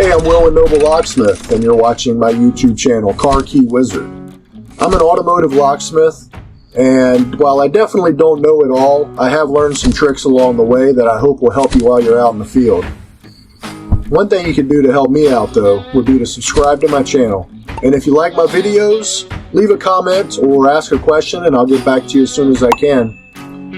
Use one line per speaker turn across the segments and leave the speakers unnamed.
Hey, I'm Will and Noble Locksmith, and you're watching my YouTube channel, Car Key Wizard. I'm an automotive locksmith, and while I definitely don't know it all, I have learned some tricks along the way that I hope will help you while you're out in the field. One thing you can do to help me out, though, would be to subscribe to my channel. And if you like my videos, leave a comment or ask a question, and I'll get back to you as soon as I can.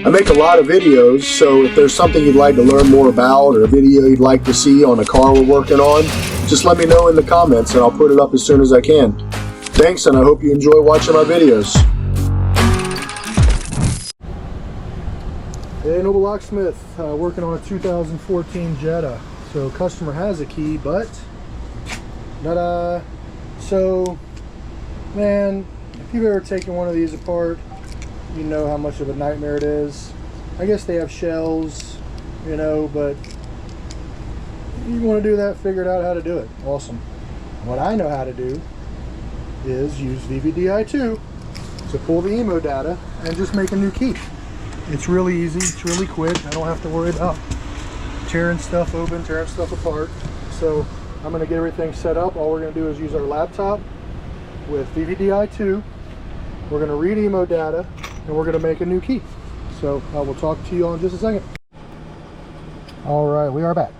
I make a lot of videos, so if there's something you'd like to learn more about or a video you'd like to see on a car we're working on, just let me know in the comments and I'll put it up as soon as I can. Thanks, and I hope you enjoy watching my videos.
Hey, Noble Locksmith, working on a 2014 Jetta. So customer has a key, but ta-da! So, man, if you've ever taken one of these apart, you know how much of a nightmare it is. I guess they have shells, you know, but you want to do that, figure out how to do it. Awesome. What I know how to do is use VVDI2 to pull the emo data and just make a new key. It's really easy, it's really quick. I don't have to worry about tearing stuff open, tearing stuff apart. So I'm going to get everything set up. All we're going to do is use our laptop with VVDI2. We're going to read emo data and we're going to make a new key. So I will talk to you in just a second. All right, we are back.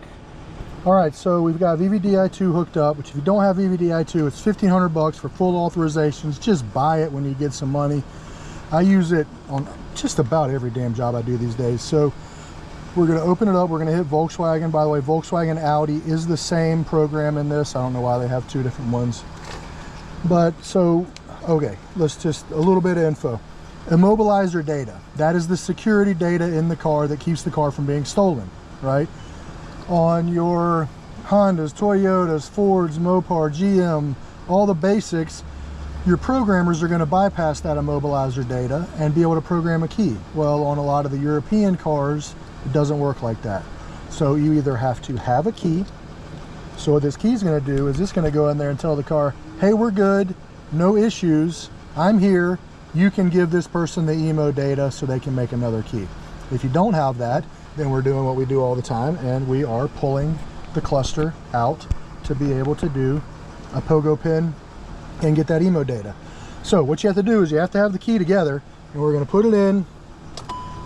All right, so we've got VVDI2 hooked up, which if you don't have VVDI2, it's $1,500 for full authorizations. Just buy it when you get some money. I use it on just about every damn job I do these days. So we're going to open it up. We're going to hit Volkswagen. By the way, Volkswagen Audi is the same program in this. I don't know why they have two different ones. But so, okay, let's just a little bit of info. Immobilizer data. That is the security data in the car that keeps the car from being stolen, right? On your Hondas, Toyotas, Fords, Mopar, GM, all the basics, your programmers are going to bypass that immobilizer data and be able to program a key. Well, on a lot of the European cars, it doesn't work like that. So you either have to have a key. So what this key is going to do is it's going to go in there and tell the car, hey, we're good, no issues, I'm here, you can give this person the emo data so they can make another key. If you don't have that, then we're doing what we do all the time, and we are pulling the cluster out to be able to do a pogo pin and get that emo data. So what you have to do is you have to have the key together, and we're going to put it in.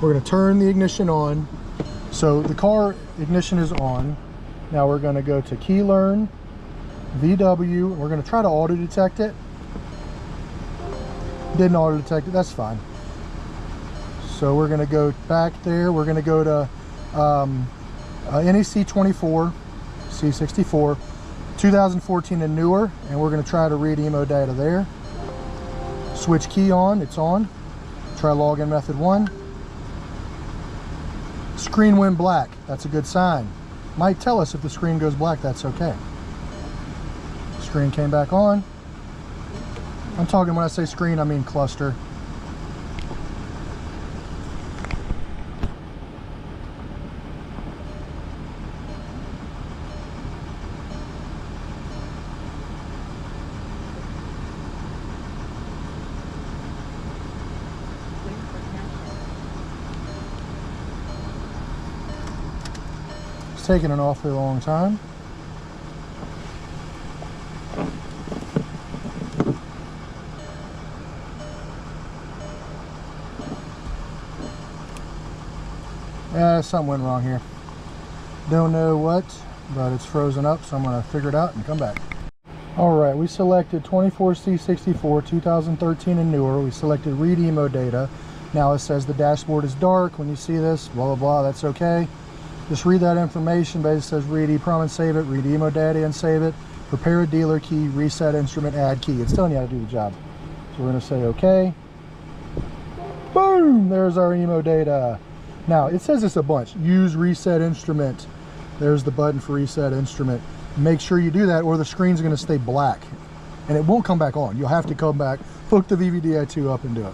We're going to turn the ignition on. So the car ignition is on. Now we're going to go to key learn, VW, and we're going to try to auto detect it. Didn't auto detect it, that's fine. So we're going to go back there. We're going to go to NEC 24, C64, 2014 and newer, and we're going to try to read emo data there. Switch key on, it's on. Try login method 1. Screen went black, that's a good sign. Might tell us if the screen goes black, that's okay. Screen came back on. I'm talking, when I say screen, I mean cluster. It's taking an awfully long time. Something went wrong here. Don't know what, but it's frozen up, so I'm going to figure it out and come back. Alright, we selected 24C64 2013 and newer. We selected read emo data. Now it says the dashboard is dark. When you see this, blah blah blah, that's okay. Just read that information. Basically says read EEPROM and save it, read emo data and save it, prepare a dealer key, reset instrument, add key. It's telling you how to do the job. So we're going to say okay. Boom! There's our emo data. Now, it says this a bunch. Use reset instrument. There's the button for reset instrument. Make sure you do that or the screen's going to stay black. And it won't come back on. You'll have to come back, hook the VVDI2 up and do it.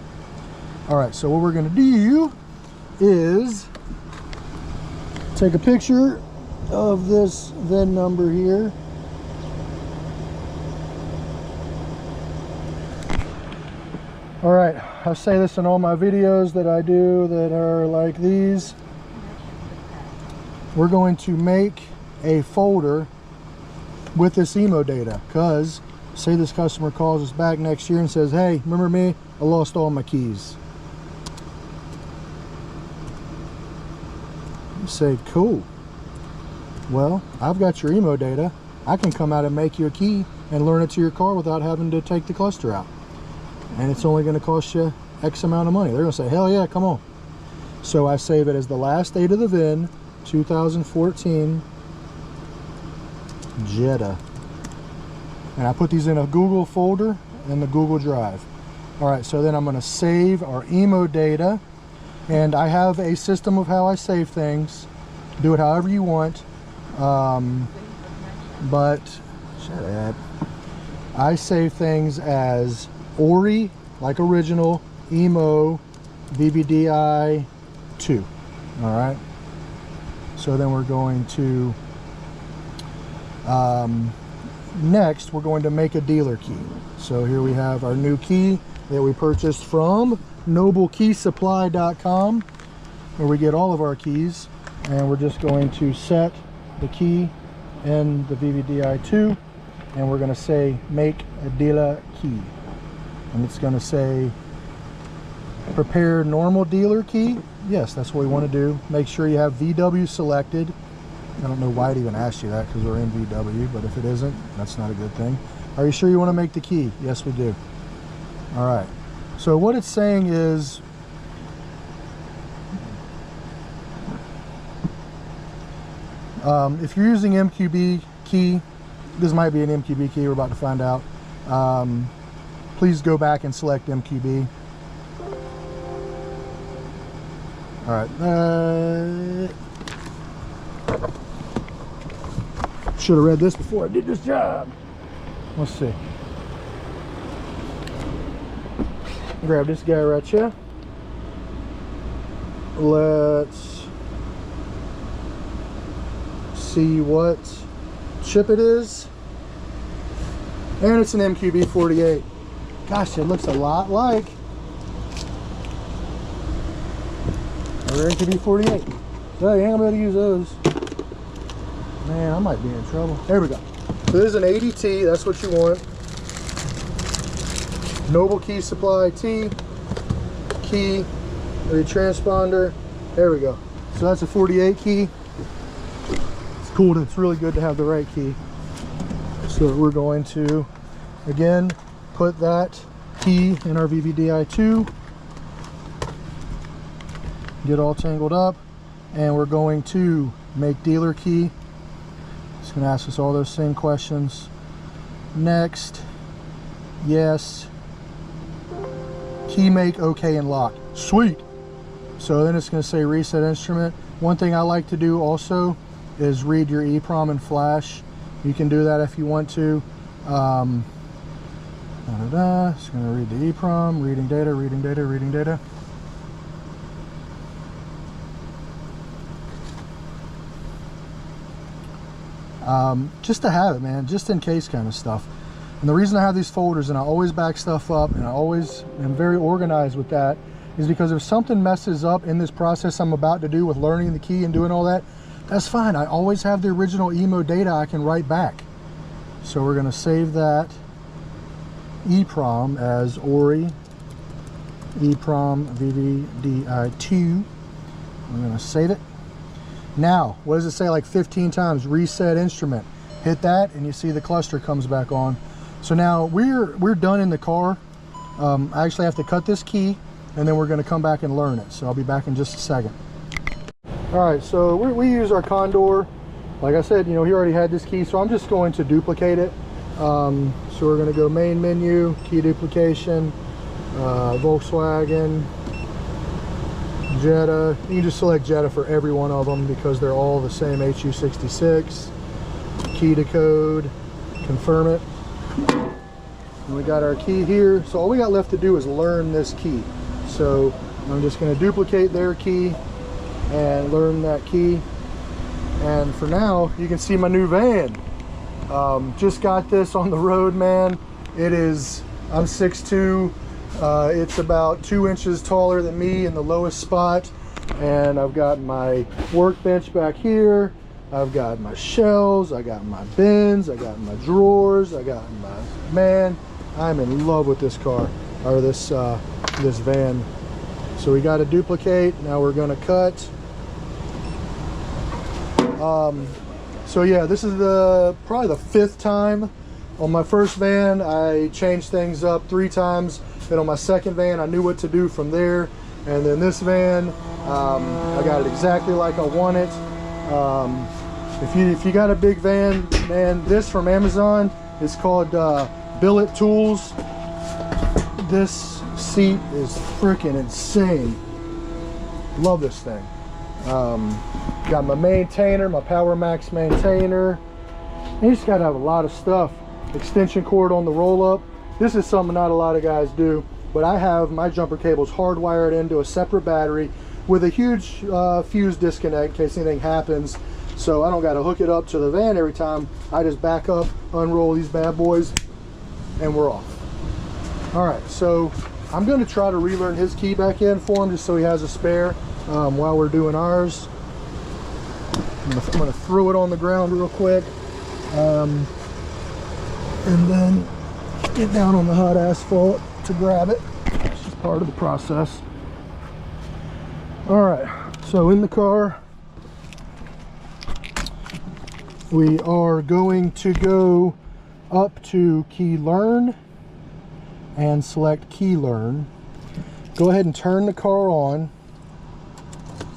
All right, so what we're going to do is take a picture of this VIN number here. All right, I say this in all my videos that I do that are like these. We're going to make a folder with this emo data. Because say this customer calls us back next year and says, hey, remember me? I lost all my keys. You say, cool. Well, I've got your emo data. I can come out and make you a key and learn it to your car without having to take the cluster out. And it's only going to cost you X amount of money. They're going to say, hell yeah, come on. So I save it as the last date of the VIN, 2014 Jetta. And I put these in a Google folder in the Google Drive. All right, so then I'm going to save our emo data. And I have a system of how I save things. Do it however you want. But shut up. I save things as ORI, like original, emo, VVDI2. All right. So then we're going to next we're going to make a dealer key. So here we have our new key that we purchased from nobleKeySupply.com, where we get all of our keys, and we're just going to set the key in the VVDI2, and we're going to say make a dealer key, and it's going to say prepare normal dealer key. Yes, that's what we want to do. Make sure you have VW selected. I don't know why it even asked you that, because we're in VW, but if it isn't, that's not a good thing. Are you sure you want to make the key? Yes, we do. All right. So what it's saying is if you're using MQB key, this might be an MQB key, we're about to find out. Please go back and select MQB. All right. Should have read this before I did this job. Let's see. Grab this guy right here. Let's see what chip it is. And it's an MQB 48. Gosh, it looks a lot like our MQB 48. So you ain't gonna be able to use those. Man, I might be in trouble. There we go. So this is an 80T, that's what you want. Noble Key Supply T, key, the transponder. There we go. So that's a 48 key. It's cool, it's really good to have the right key. So we're going to, again, put that key in our VVDI2. Get all tangled up. And we're going to make dealer key. It's going to ask us all those same questions. Next. Yes. Key make, okay, and lock. Sweet. So then it's going to say reset instrument. One thing I like to do also is read your EEPROM and flash. You can do that if you want to. It's going to read the EEPROM, reading data, reading data, reading data. Just to have it, man, just in case kind of stuff. And the reason I have these folders and I always back stuff up and I always am very organized with that is because if something messes up in this process I'm about to do with learning the key and doing all that, that's fine. I always have the original emo data I can write back. So we're going to save that EEPROM as ORI EEPROM VVDI2. I'm going to save it. Now, what does it say like 15 times? Reset instrument. Hit that and you see the cluster comes back on. So now we're done in the car. I actually have to cut this key and then we're going to come back and learn it. So I'll be back in just a second. All right, so we use our Condor. Like I said, you know, he already had this key, so I'm just going to duplicate it. So we're going to go main menu, key duplication, Volkswagen, Jetta. You can just select Jetta for every one of them because they're all the same HU66. Key to code, confirm it. And we got our key here. So all we got left to do is learn this key. So I'm just going to duplicate their key and learn that key. And for now, you can see my new van. Just got this on the road, man. It is, I'm 6'2". It's about 2 inches taller than me in the lowest spot. And I've got my workbench back here. I've got my shelves, I got my bins, I got my drawers, I got my, man, I'm in love with this car, or this this van. So we got to duplicate. Now we're going to cut. So yeah, this is probably the 5th time. On my first van, I changed things up 3 times. Then on my second van, I knew what to do from there. And then this van, I got it exactly like I want it. If you got a big van, man, this from Amazon is called Billet Tools. This seat is freaking insane. Love this thing. Got my maintainer, my Power Max maintainer. You just gotta have a lot of stuff. Extension cord on the roll-up. This is something not a lot of guys do, but I have my jumper cables hardwired into a separate battery with a huge fuse disconnect in case anything happens. So I don't gotta hook it up to the van every time. I just back up, unroll these bad boys, and we're off. All right, so I'm gonna try to relearn his key back in for him just so he has a spare while we're doing ours. I'm gonna throw it on the ground real quick. And then get down on the hot asphalt to grab it. It's just part of the process. All right, so in the car, we are going to go up to key learn and select key learn. Go ahead and turn the car on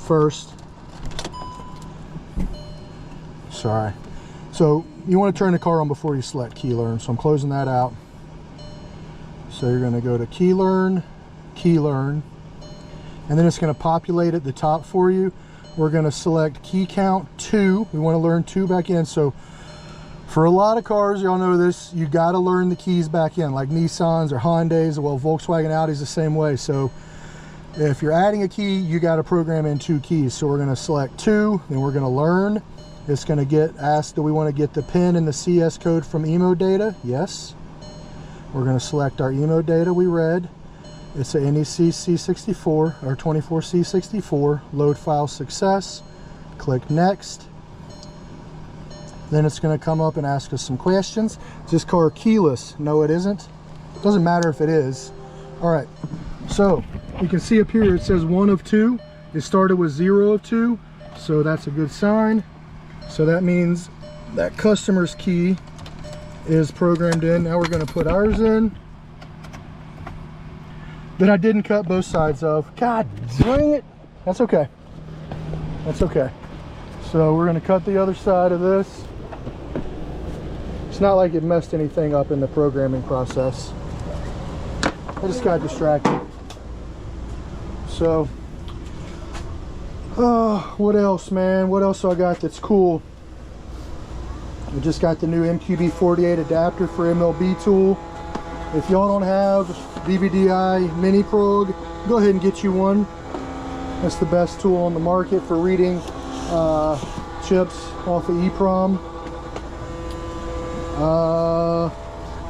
first. Sorry. So you want to turn the car on before you select key learn. So I'm closing that out. So you're going to go to key learn, and then it's going to populate at the top for you. We're going to select key count 2. We want to learn 2 back in. So for a lot of cars, y'all know this, you got to learn the keys back in, like Nissans or Hondas, well, Volkswagen, Audi's the same way. So if you're adding a key, you got to program in 2 keys. So we're going to select 2, then we're going to learn. It's going to get asked, do we want to get the PIN and the CS code from emo data? Yes. We're going to select our emo data we read. It's a NEC C64 or 24C64. Load file success. Click next. Then it's going to come up and ask us some questions. Is this car keyless? No, it isn't. Doesn't matter if it is. All right. So you can see up here it says 1 of 2. It started with 0 of 2. So that's a good sign. So that means that customer's key is programmed in. Now we're going to put ours in that I didn't cut both sides of. God dang it. That's okay. That's okay. So we're going to cut the other side of this. It's not like it messed anything up in the programming process. I just got distracted. So what else, man? What else I got that's cool? We just got the new MQB48 adapter for MLB tool. If y'all don't have VVDI mini prog, go ahead and get you one. That's the best tool on the market for reading chips off of EEPROM.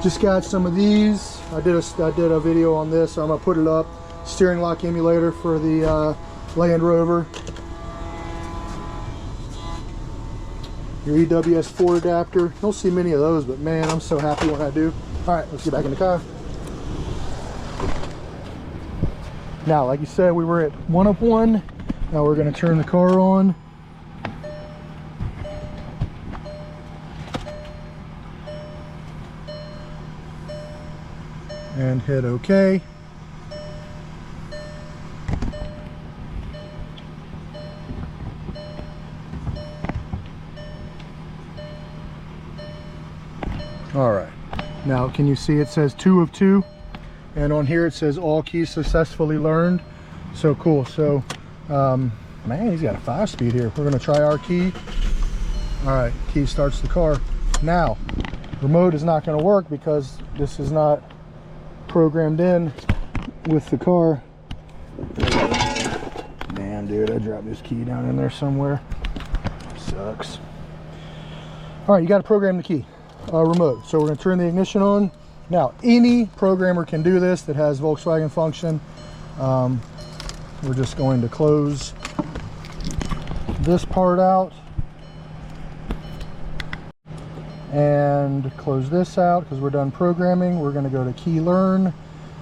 Just got some of these. I did a video on this, so I'm gonna put it up. Steering lock emulator for the Land Rover. Your EWS4 adapter. Don't see many of those, but man, I'm so happy when I do. All right, let's get back in the car. Now, like you said, we were at 1 of 1. Now we're going to turn the car on. And hit OK. All right, now can you see it says 2 of 2, and on here it says all keys successfully learned. So cool. So man, he's got a 5-speed here. We're going to try our key. All right, key starts the car. Now remote is not going to work because this is not programmed in with the car. Damn, dude, I dropped this key down in there somewhere. Sucks. All right, you got to program the key. Remote. So we're going to turn the ignition on. Now, any programmer can do this that has Volkswagen function. We're just going to close this part out. and close this out because we're done programming. We're going to go to key learn,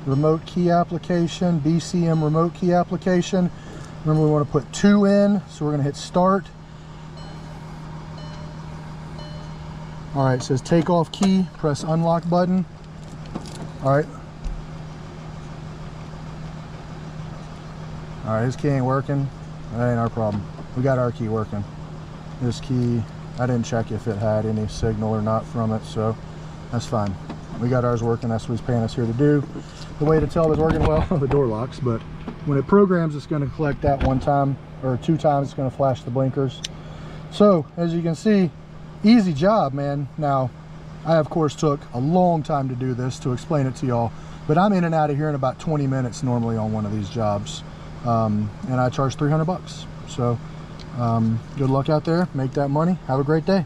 remote key application, BCM remote key application. Remember, we want to put 2 in, so we're going to hit start. All right, it says take off key, press unlock button. All right, this key ain't working. That ain't our problem. We got our key working. This key, I didn't check if it had any signal or not from it, so that's fine. We got ours working. That's what he's paying us here to do. The way to tell it's working, well, the door locks, but when it programs, it's going to collect that 1 time or 2 times. It's going to flash the blinkers. So as you can see, easy job, man. Now, I of course took a long time to do this, to explain it to y'all, but I'm in and out of here in about 20 minutes normally on one of these jobs, and I charge 300 bucks. So good luck out there, make that money, have a great day.